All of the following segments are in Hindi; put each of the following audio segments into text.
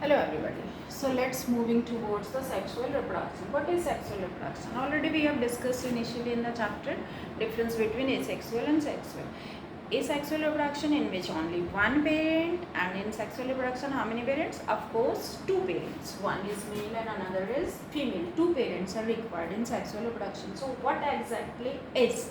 Hello everybody. So let's moving towards the sexual reproduction. What is sexual reproduction? Already we have discussed initially in the chapter difference between asexual and sexual. Asexual reproduction in which only one parent, and in sexual reproduction how many parents? Of course two parents. One is male and another is female. Two parents are required in sexual reproduction. So what exactly is?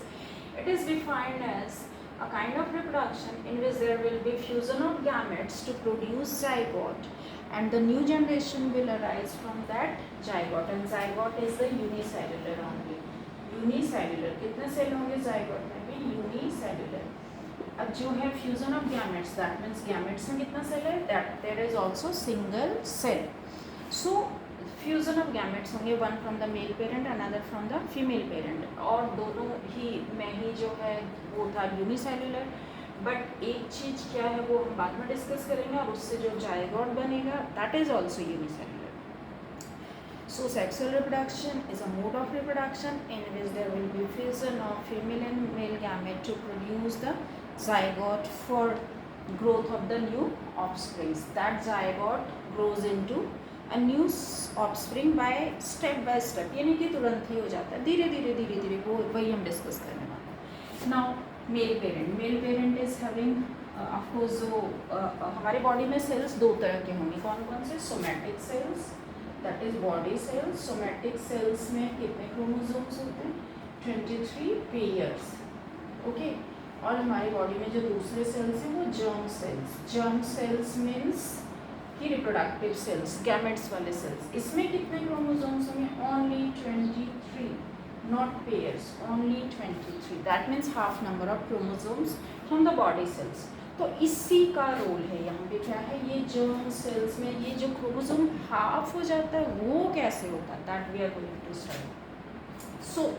It is defined as a kind of reproduction in which there will be fusion of gametes to produce zygote, and the new generation will arise from that zygote, and zygote is the unicellular only. Unicellular कितने सेल होंगे zygote में भी? Unicellular. अब जो है fusion of gametes, that means gametes में कितना सेल है? That there is also single cell. So fusion of gametes होंगे, one from the male parent another from the female parent, और दोनों ही में ही जो है वो था यूनिसेलुलर. बट एक चीज़ क्या है वो हम बाद में डिस्कस करेंगे, और उससे जो जायगोट बनेगा that is also unicellular. So sexual reproduction is a mode of reproduction in which there will be fusion of female and male gamete to produce the zygote for growth of the new offspring. That zygote grows into a new offspring by step, यानी कि तुरंत ही हो जाता है, धीरे धीरे वो वही हम डिस्कस करने वाले हैं. Now male parent is having of course जो हमारे बॉडी में सेल्स दो तरह के होंगे. कौन कौन से? Somatic cells, that is body cells. Somatic cells में कितने क्रोमोसोम्स होते हैं? 23 पेयर्स. ओके. और हमारी बॉडी में जो दूसरे सेल्स हैं वो germ cells. Germ cells means कि रिप्रोडक्टिव सेल्स, गैमेट्स वाले सेल्स. इसमें कितने क्रोमोसोम्स होंगे? Only 23, not pairs, only 23. That means half number of chromosomes from the body cells. तो इसी का रोल है यहाँ पे. क्या है? ये जर्म सेल्स में ये जो क्रोमोसोम हाफ हो जाता है वो कैसे होता है, that we are going to study. So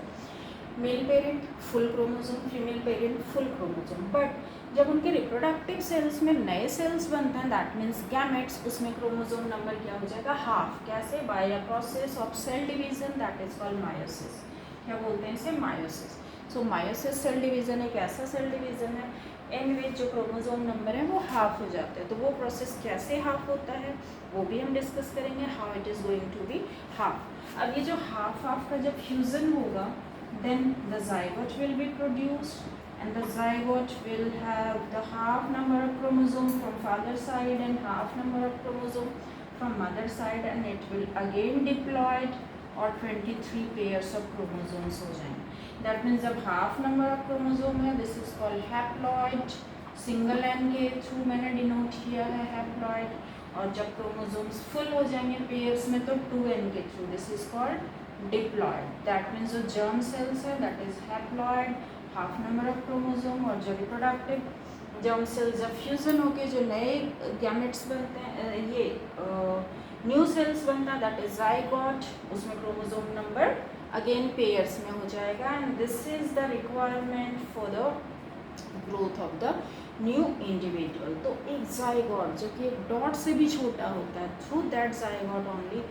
male parent full chromosome, female parent full chromosome. But जब उनके रिप्रोडक्टिव सेल्स में नए सेल्स बनते हैं, दैट मीन्स गैमेट्स, उसमें क्रोमोसोम नंबर क्या हो जाएगा? हाफ. कैसे? By a process of cell division, that is called meiosis. क्या बोलते हैं इसे? Meiosis. So meiosis cell division एक ऐसा सेल डिवीजन है इन विच जो क्रोमोसोम नंबर है वो हाफ हो जाते हैं. तो वो प्रोसेस कैसे हाफ होता है वो भी हम डिस्कस करेंगे, how it is going to be half. अब ये जो हाफ का जब फ्यूज़न होगा, then the zygote will be produced, and the zygote will have the half number of chromosome from father side and half number of chromosome from mother side, and it will again diploid और 23 pairs of chromosomes हो जाएंगे. That means जब half number of chromosome है, this is called haploid. Single n के थ्रू मैंने डिनोट किया है haploid. और जब क्रोमोसोम्स फुल हो जाएंगे पेयर्स में तो 2n के through, this is called diploid. That means जो जर्म सेल्स है that is haploid, half number of chromosome. और जो रिप्रोडक्टिव जर्म सेल्स जब फ्यूजन होके जो नए गैमेट्स बनते हैं, ये न्यू सेल्स बनता है, दैट इज जाइगोट. उसमें क्रोमोसोम नंबर अगेन पेयर्स में हो जाएगा, and this is the requirement for the growth of the new individual. तो एक जाइगोट जो कि एक डॉट से भी छोटा होता है, through that zygote only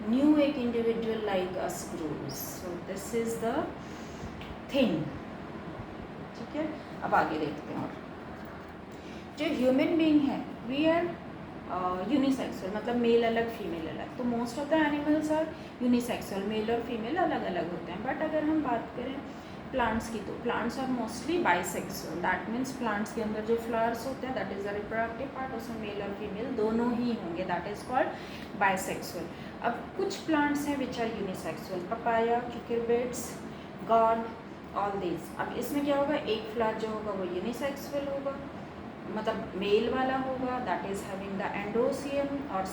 new एक individual like us grows. So this is the thing. ठीक है, अब आगे देखते हैं. और जो ह्यूमन बीइंग है वी आर यूनिसेक्सुअल, मतलब मेल अलग फीमेल अलग. तो most of the animals are unisexual, male और फीमेल अलग अलग होते हैं. बट अगर हम बात करें प्लांट्स की, तो plants are mostly bisexual. That means plants के अंदर जो फ्लावर्स होते हैं that is the reproductive part, उसमें मेल और फीमेल दोनों ही होंगे, दैट इज कॉल्ड बाइसेक्सुअल. अब कुछ प्लांट्स हैं which are unisexual, papaya, cucurbits, gourd, all these. अब इसमें क्या होगा? एक फ्लावर जो होगा वो यूनिसेक्सुअल होगा, मतलब मेल वाला होगा, दैट इज हैविंग द एंडोसियम और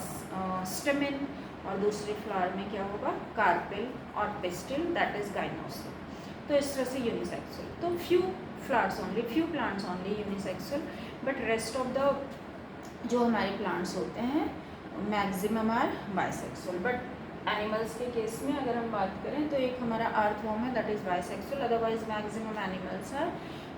स्टेमेन. और दूसरे फ्लावर में क्या होगा? कार्पेल और पिस्टिल, दैट इज गाइनोसियम. तो इस तरह से यूनिसेक्सुअल. तो few flowers only, few plants only unisexual, but rest of the जो हमारे प्लांट्स होते हैं maximum are bisexual. But animals के केस में अगर हम बात करें तो एक हमारा अर्थवॉर्म है that is bisexual, otherwise maximum animals are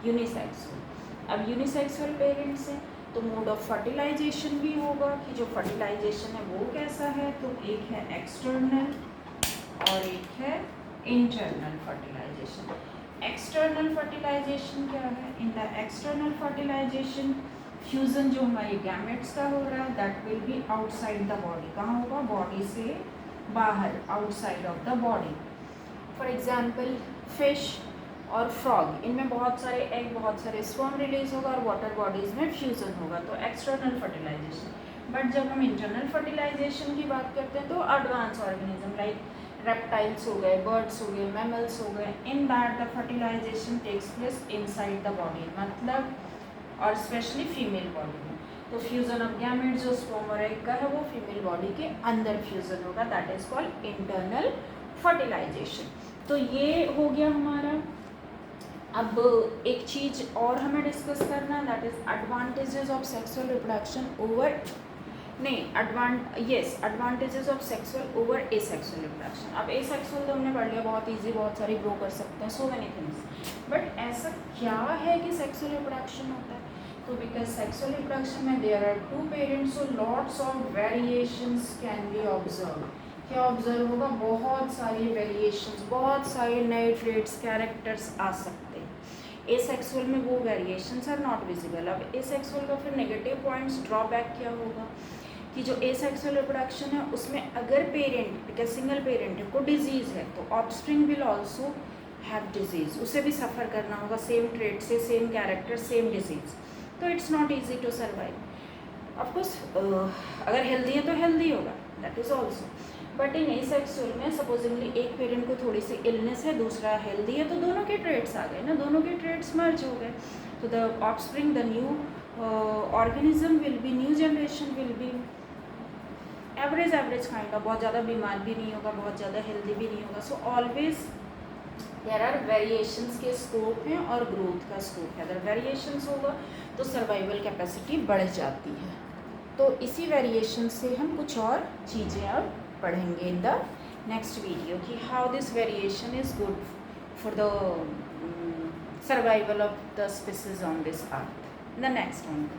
unisexual. अब यूनिसेक्सुअल पेरेंट्स हैं तो मोड ऑफ फर्टिलाइजेशन भी होगा कि जो फर्टिलाइजेशन है वो कैसा है. तो एक है एक्सटर्नल और एक है इंटरनल फर्टिलाइजेशन. एक्सटर्नल फर्टिलाइजेशन क्या है? In the external fertilization fusion जो हमारे गैमेट्स का हो रहा है that will be outside the body. कहाँ होगा? बॉडी से बाहर, outside of the body. For example fish और फ्रॉग, इनमें बहुत सारे एग, बहुत सारे स्पर्म रिलीज होगा और वाटर बॉडीज़ में फ्यूज़न होगा, तो एक्सटर्नल फर्टिलाइजेशन. बट जब हम इंटरनल फर्टिलाइजेशन की बात करते हैं तो एडवांस ऑर्गेनिज्म लाइक रेप्टाइल्स हो गए, बर्ड्स हो गए, मैमल्स हो गए, in that the fertilization takes place inside the body, मतलब और स्पेशली फीमेल बॉडी में. तो फ्यूज़न ऑफ गैमेट्स जो स्पर्म और एग का है वो फीमेल बॉडी के अंदर फ्यूज़न होगा, that is called internal fertilization. तो ये हो गया हमारा. अब एक चीज़ और हमें डिस्कस करना, that is advantages of sexual reproduction over advantages of sexual over asexual reproduction. अब एसेक्सुअल तो हमने पढ़ लिया, बहुत इजी, बहुत सारी ग्रो कर सकते हैं, सो मैनी थिंग्स. बट ऐसा क्या है कि सेक्सुअल रिप्रोडक्शन होता है? तो बिकॉज सेक्सुअल रिप्रोडक्शन में there are two parents, so lots of variations can be observe. क्या ऑब्जर्व होगा? बहुत सारी वेरिएशंस, बहुत सारे नए ट्रेड्स, कैरेक्टर्स आ सकते हैं. एसेक्सुअल में वो वेरिएशंस आर नॉट विजिबल. अब एसेक्सुअल का फिर नेगेटिव पॉइंट्स, ड्रॉबैक क्या होगा कि जो एसेक्सुअल रिप्रोडक्शन है उसमें अगर पेरेंट, बिकॉज सिंगल पेरेंट है, को डिजीज़ है तो offspring will also have disease, उसे भी सफ़र करना होगा सेम ट्रेड से, सेम कैरेक्टर, सेम डिजीज़. तो it's not easy to survive. Of course अगर हेल्दी है तो हेल्दी होगा, that is also. But in asexual में सपोजिंगली एक पेरेंट को थोड़ी सी इलनेस है, दूसरा हेल्दी है, तो दोनों के ट्रेड्स आ गए ना, दोनों के ट्रेड्स मर्ज हो गए. तो the offspring, the new organism will be, new generation will be average kind of, बहुत ज़्यादा बीमार भी नहीं होगा, बहुत ज़्यादा हेल्दी भी नहीं होगा. So always there are variations के स्कोप हैं और ग्रोथ का स्कोप है. अगर वेरिएशंस होगा तो सर्वाइवल कैपेसिटी बढ़ जाती है. तो इसी वेरिएशन से हम कुछ और चीज़ें अब पढ़ेंगे इन द नेक्स्ट वीडियो कि how this variation is good for the survival of the species on this earth. The next one.